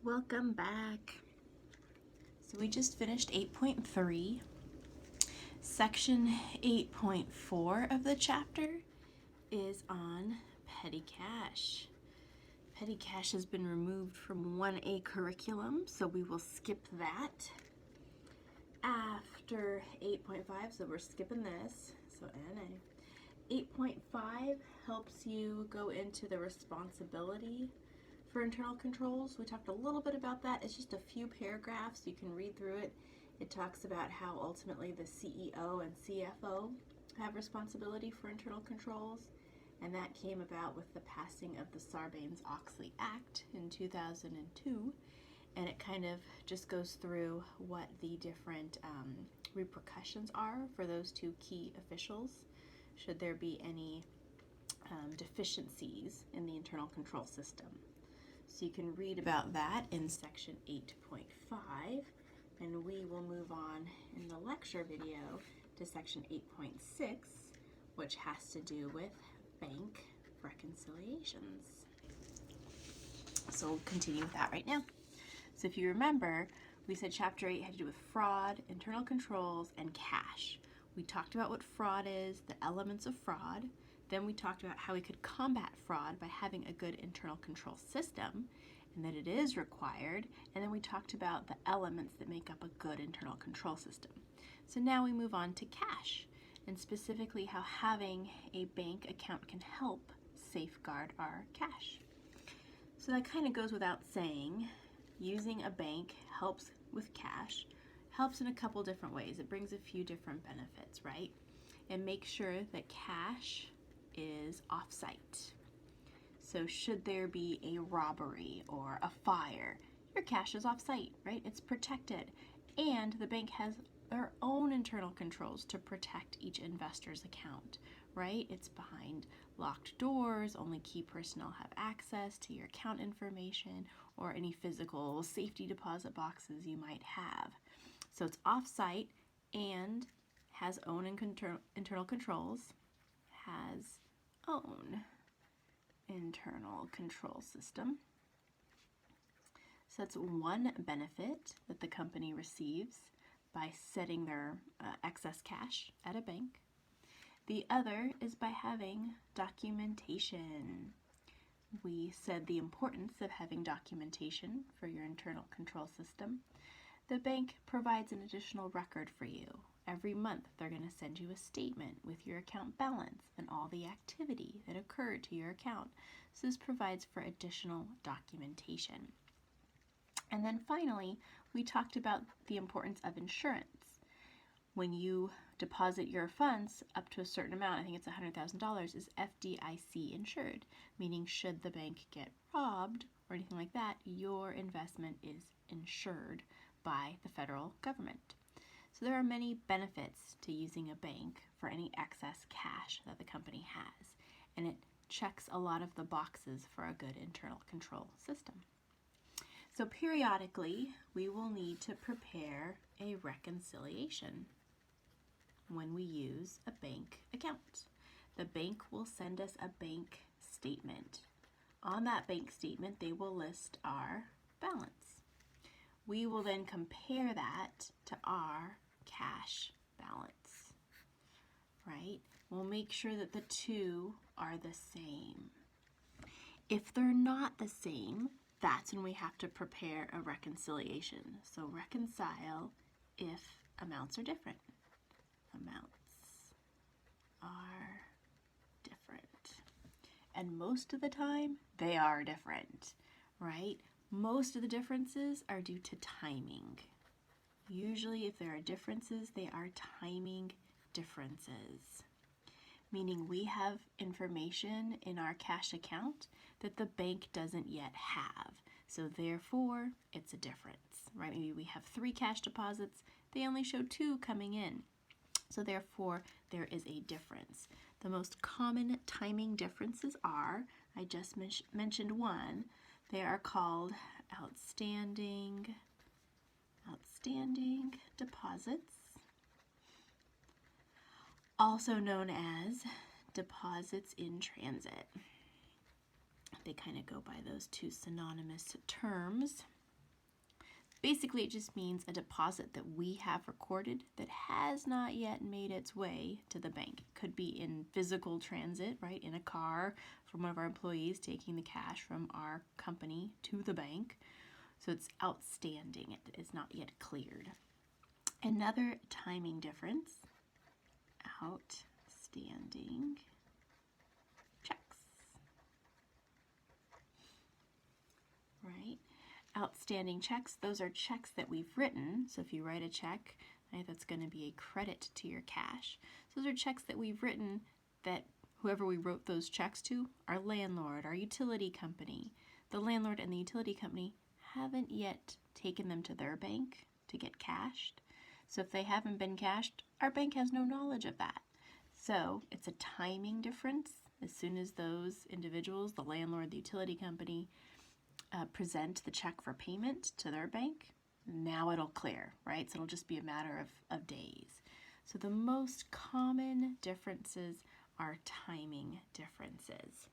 Welcome back. So we just finished 8.3. Section 8.4 of the chapter is on petty cash. Petty cash has been removed from 1A curriculum, so we will skip that. After 8.5, so we're skipping this, so NA. 8.5 helps you go into the responsibility for internal controls. We talked a little bit about that. It's just a few paragraphs. You can read through it. It talks about how ultimately the CEO and CFO have responsibility for internal controls, and that came about with the passing of the Sarbanes-Oxley Act in 2002, and it kind of just goes through what the different repercussions are for those two key officials should there be any deficiencies in the internal control system. So you can read about that in section 8.5, and we will move on in the lecture video to section 8.6, which has to do with bank reconciliations. So we'll continue with that right now. So if you remember, we said chapter 8 had to do with fraud, internal controls, and cash. We talked about what fraud is, the elements of fraud. Then we talked about how we could combat fraud by having a good internal control system, and that it is required. And then we talked about the elements that make up a good internal control system. So now we move on to cash, and specifically how having a bank account can help safeguard our cash. So that kind of goes without saying. Using a bank helps with cash, helps in a couple different ways. It brings a few different benefits, right? It makes sure that cash is off-site. So should there be a robbery or a fire, your cash is off-site, right? It's protected. And the bank has their own internal controls to protect each investor's account, right? It's behind locked doors, only key personnel have access to your account information or any physical safety deposit boxes you might have. So it's off-site and has own internal controls, has own internal control system. So that's one benefit that the company receives by setting their excess cash at a bank. The other is by having documentation. We said the importance of having documentation for your internal control system. The bank provides an additional record for you. Every month they're going to send you a statement with your account balance and all the activity that occurred to your account. So this provides for additional documentation. And then finally, we talked about the importance of insurance. When you deposit your funds up to a certain amount, I think it's $100,000, is FDIC insured, meaning should the bank get robbed or anything like that, your investment is insured by the federal government. So there are many benefits to using a bank for any excess cash that the company has, and it checks a lot of the boxes for a good internal control system. So periodically, we will need to prepare a reconciliation when we use a bank account. The bank will send us a bank statement. On that bank statement, they will list our balance. We will then compare that to our cash balance, right? We'll make sure that the two are the same. If they're not the same, that's when we have to prepare a reconciliation. So reconcile if amounts are different. Amounts are different. And most of the time, they are different, right? Most of the differences are due to timing. Usually, if there are differences, they are timing differences, meaning we have information in our cash account that the bank doesn't yet have. So therefore, it's a difference, right? Maybe we have 3 cash deposits, they only show 2 coming in. So therefore, there is a difference. The most common timing differences are, I just mentioned one, they are called outstanding deposits, also known as deposits in transit. They kind of go by those two synonymous terms. Basically, it just means a deposit that we have recorded that has not yet made its way to the bank. It could be in physical transit, right, in a car from one of our employees taking the cash from our company to the bank. So it's outstanding. It is not yet cleared. Another timing difference, outstanding checks, right? Outstanding checks, those are checks that we've written. So if you write a check, right, that's going to be a credit to your cash. So those are checks that we've written that whoever we wrote those checks to, our landlord, our utility company, the landlord and the utility company haven't yet taken them to their bank to get cashed. So if they haven't been cashed, our bank has no knowledge of that. So it's a timing difference. As soon as those individuals, the landlord, the utility company, present the check for payment to their bank, now it'll clear, right? So it'll just be a matter of days. So the most common differences are timing differences.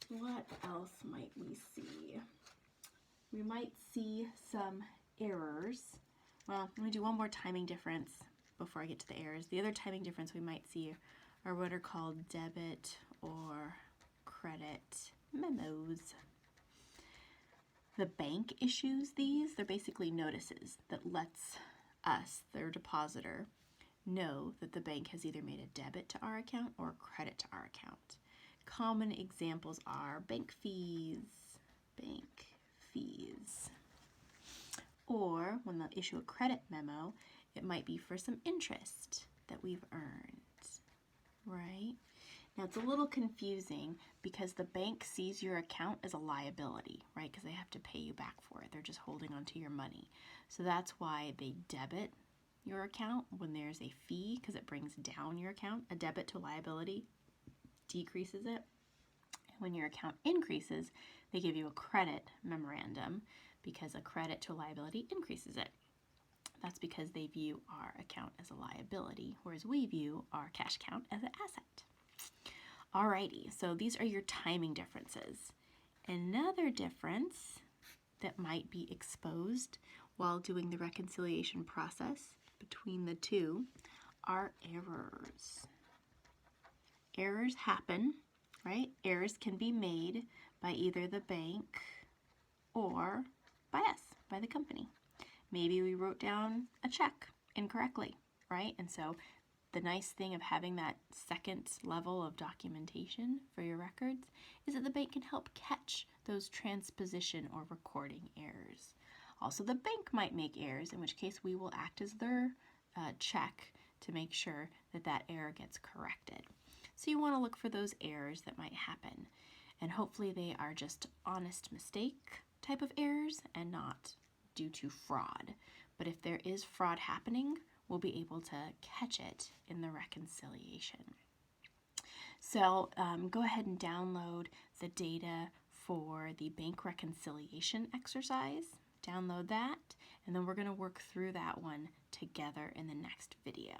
What else might we see? We might see some errors. Well, let me do one more timing difference before I get to the errors. The other timing difference we might see are what are called debit or credit memos. The bank issues these. They're basically notices that lets us, their depositor, know that the bank has either made a debit to our account or a credit to our account. Common examples are bank fees, or when they'll issue a credit memo, it might be for some interest that we've earned, right? Now it's a little confusing because the bank sees your account as a liability, right? Because they have to pay you back for it. They're just holding onto your money. So that's why they debit your account when there's a fee, because it brings down your account. A debit to a liability decreases it. And when your account increases, they give you a credit memorandum because a credit to a liability increases it. That's because they view our account as a liability, whereas we view our cash account as an asset. Alrighty, so these are your timing differences. Another difference that might be exposed while doing the reconciliation process between the two are errors. Errors happen, right? Errors can be made by either the bank or by us, by the company. Maybe we wrote down a check incorrectly, right? And so the nice thing of having that second level of documentation for your records is that the bank can help catch those transposition or recording errors. Also, the bank might make errors, in which case we will act as their check to make sure that that error gets corrected. So you want to look for those errors that might happen, and hopefully they are just honest mistake type of errors and not due to fraud. But if there is fraud happening, we'll be able to catch it in the reconciliation. So go ahead and download the data for the bank reconciliation exercise. Download that, and then we're going to work through that one together in the next video.